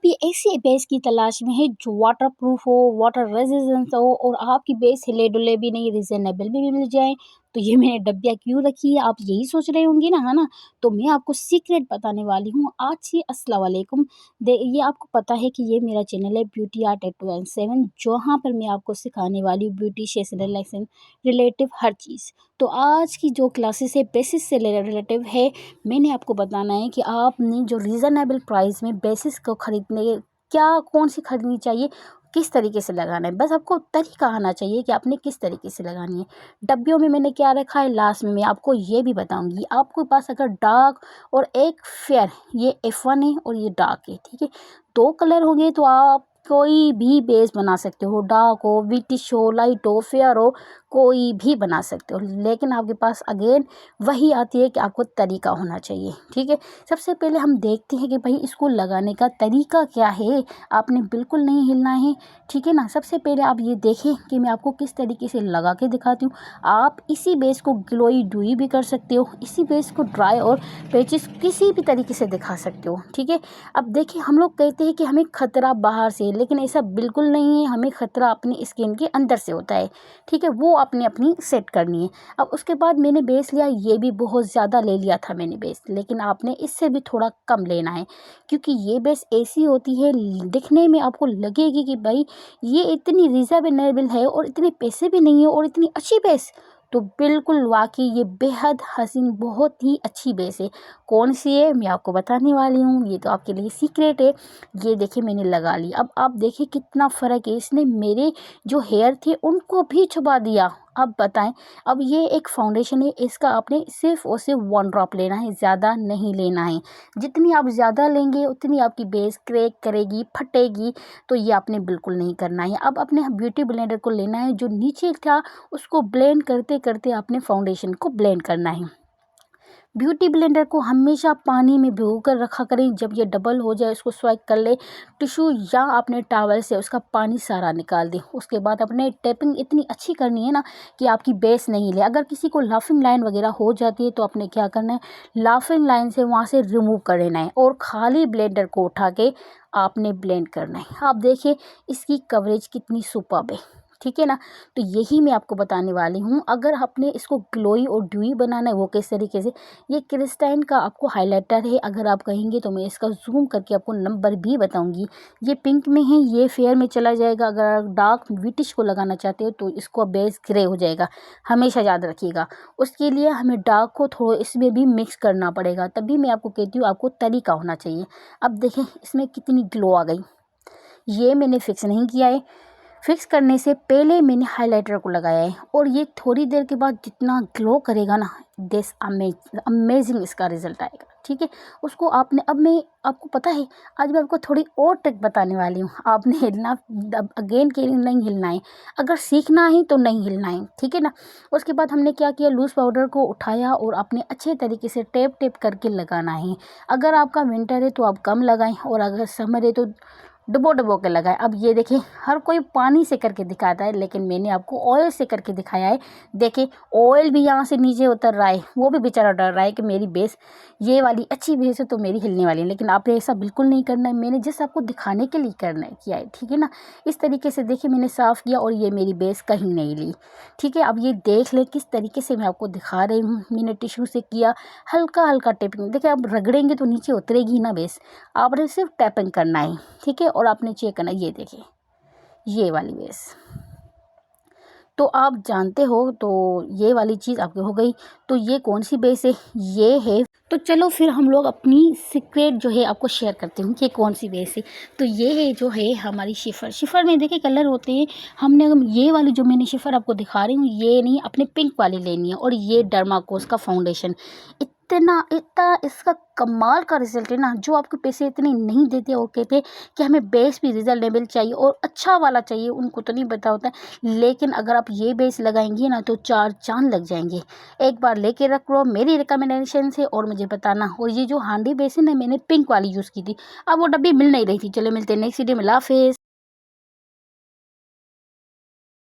भी ऐसी बेस की तलाश में है जो वाटरप्रूफ हो, वाटर रेजिस्टेंस हो और आपकी बेस हिले-डुले भी नहीं, रीज़नेबल भी मिल जाए। तो ये मैंने डब्बिया क्यों रखी है, आप यही सोच रहे होंगे ना, है ना? तो मैं आपको सीक्रेट बताने वाली हूँ आज से। अस्सलाम वालेकुम। ये आपको पता है कि ये मेरा चैनल है ब्यूटी आर्ट 827, जहाँ पर मैं आपको सिखाने वाली हूँ ब्यूटिशियन रिलेशन रिलेटिव हर चीज़। तो आज की जो क्लासेस है बेसिस से रिलेटिव है। मैंने आपको बताना है कि आपने जो रीज़नेबल प्राइस में बेसिस को ख़रीदने क्या कौन सी खरीदनी चाहिए, किस तरीके से लगाना है। बस आपको तरीका आना चाहिए कि आपने किस तरीके से लगानी है। डब्बियों में मैंने क्या रखा है, लास्ट में मैं आपको ये भी बताऊंगी। आपके पास अगर डार्क और एक फेयर, ये F1 है और ये डार्क है, ठीक है, दो कलर होंगे तो आप कोई भी बेस बना सकते हो। डार्क हो, विटिश हो, लाइट हो, फेयर हो, कोई भी बना सकते हो। लेकिन आपके पास अगेन वही आती है कि आपको तरीका होना चाहिए, ठीक है। सबसे पहले हम देखते हैं कि भाई इसको लगाने का तरीका क्या है। आपने बिल्कुल नहीं हिलना है, ठीक है ना। सबसे पहले आप ये देखें कि मैं आपको किस तरीके से लगा के दिखाती हूँ। आप इसी बेस को ग्लोई डुई भी कर सकते हो, इसी बेस को ड्राई और पैचेस किसी भी तरीके से दिखा सकते हो, ठीक है। अब देखिए, हम लोग कहते हैं कि हमें खतरा बाहर से, लेकिन ऐसा बिल्कुल नहीं है। हमें खतरा अपनी स्किन के अंदर से होता है, ठीक है। वो आपने अपनी सेट करनी है। अब उसके बाद मैंने बेस लिया, ये भी बहुत ज़्यादा ले लिया था मैंने बेस, लेकिन आपने इससे भी थोड़ा कम लेना है, क्योंकि ये बेस ऐसी होती है दिखने में आपको लगेगी कि भाई ये इतनी रीज़नेबल है और इतने पैसे भी नहीं है और इतनी अच्छी बेस। तो बिल्कुल वाकई ये बेहद हसीन, बहुत ही अच्छी बेस है। कौन सी है मैं आपको बताने वाली हूँ, ये तो आपके लिए सीक्रेट है। ये देखिए मैंने लगा ली। अब आप देखिए कितना फ़र्क है, इसने मेरे जो हेयर थे उनको भी छुपा दिया। अब बताएं, अब ये एक फाउंडेशन है, इसका आपने सिर्फ और सिर्फ 1 ड्रॉप लेना है, ज़्यादा नहीं लेना है। जितनी आप ज़्यादा लेंगे उतनी आपकी बेस क्रैक करेगी, फटेगी। तो ये आपने बिल्कुल नहीं करना है। अब अपने ब्यूटी ब्लेंडर को लेना है, जो नीचे था उसको ब्लेंड करते करते आपने फाउंडेशन को ब्लेंड करना है। ब्यूटी ब्लेंडर को हमेशा पानी में भिगो कर रखा करें। जब ये डबल हो जाए उसको स्वाइप कर ले टिश्यू या अपने टॉवल से, उसका पानी सारा निकाल दें। उसके बाद अपने टैपिंग इतनी अच्छी करनी है ना कि आपकी बेस नहीं ले। अगर किसी को लाफिंग लाइन वगैरह हो जाती है तो आपने क्या करना है, लाफिंग लाइन से वहाँ से रिमूव कर लेना है और खाली ब्लेंडर को उठा के आपने ब्लेंड करना है। आप देखिए इसकी कवरेज कितनी सुपर्ब है, ठीक है ना। तो यही मैं आपको बताने वाली हूँ। अगर आपने इसको ग्लोई और ड्यूई बनाना है वो किस तरीके से, ये क्रिस्टाइन का आपको हाइलाइटर है। अगर आप कहेंगे तो मैं इसका जूम करके आपको नंबर भी बताऊंगी। ये पिंक में है, ये फेयर में चला जाएगा। अगर आप डार्क विटिश को लगाना चाहते हो तो इसको बेस ग्रे हो जाएगा, हमेशा याद रखिएगा। उसके लिए हमें डार्क को थोड़ा इसमें भी मिक्स करना पड़ेगा, तभी मैं आपको कहती हूँ आपको तरीका होना चाहिए। अब देखें इसमें कितनी ग्लो आ गई। ये मैंने फिक्स नहीं किया है, फिक्स करने से पहले मैंने हाइलाइटर को लगाया है और ये थोड़ी देर के बाद जितना ग्लो करेगा ना, दिस अमेजिंग इसका रिजल्ट आएगा, ठीक है। उसको आपने, अब मैं आपको पता है आज मैं आपको थोड़ी और ट्रिक बताने वाली हूँ। आपने हिलना, अगेन के नहीं हिलना है, अगर सीखना है तो नहीं हिलना है, ठीक है ना। उसके बाद हमने क्या किया, लूज़ पाउडर को उठाया और आपने अच्छे तरीके से टेप टेप करके लगाना है। अगर आपका विंटर है तो आप कम लगाएं और अगर समर है तो डुबो डुबो के लगाए। अब ये देखिए हर कोई पानी से करके दिखाता है, लेकिन मैंने आपको ऑयल से करके दिखाया है। देखिए ऑयल भी यहाँ से नीचे उतर रहा है, वो भी बेचारा डर रहा है कि मेरी बेस ये वाली अच्छी बेस है तो मेरी हिलने वाली है। लेकिन आपने ऐसा बिल्कुल नहीं करना है, मैंने जस्ट आपको दिखाने के लिए करना है किया है, ठीक है ना। इस तरीके से देखिए मैंने साफ़ किया और ये मेरी बेस कहीं नहीं ली, ठीक है। अब ये देख ले किस तरीके से मैं आपको दिखा रही हूँ। मैंने टिश्यू से किया हल्का हल्का टेपिंग। देखिए अब रगड़ेंगे तो नीचे उतरेगी ना बेस, आपने सिर्फ टैपिंग करना है, ठीक है। और आपने चेक करना, ये देखिए ये वाली बेस तो आप जानते हो। तो ये वाली चीज़ आपकी हो गई। तो ये कौन सी बेस है, ये है। तो चलो फिर हम लोग अपनी सीक्रेट जो है आपको शेयर करते हैं कि कौन सी बेस है। तो ये है जो है हमारी शिफर। शिफर में देखिए कलर होते हैं। हमने ये वाली जो मैंने शिफर आपको दिखा रही हूँ ये नहीं, अपने पिंक वाली लेनी है। और ये डर्माकोस का फाउंडेशन, इतना इतना इसका कमाल का रिजल्ट है ना, जो आपके पैसे इतने नहीं देते और कहते हैं कि हमें बेस भी रिजनेबल चाहिए और अच्छा वाला चाहिए, उनको तो नहीं पता होता है। लेकिन अगर आप ये बेस लगाएंगे ना तो 4 चांद लग जाएंगे। एक बार लेके रख लो मेरी रिकमेंडेशन से और मुझे बताना। और ये जो हांडी बेस है ना, मैंने पिंक वाली यूज़ की थी, अब वो डब्बी मिल नहीं रही थी। चलो मिलते हैं नेक्स्ट वीडियो में, अल्लाह हाफिज़।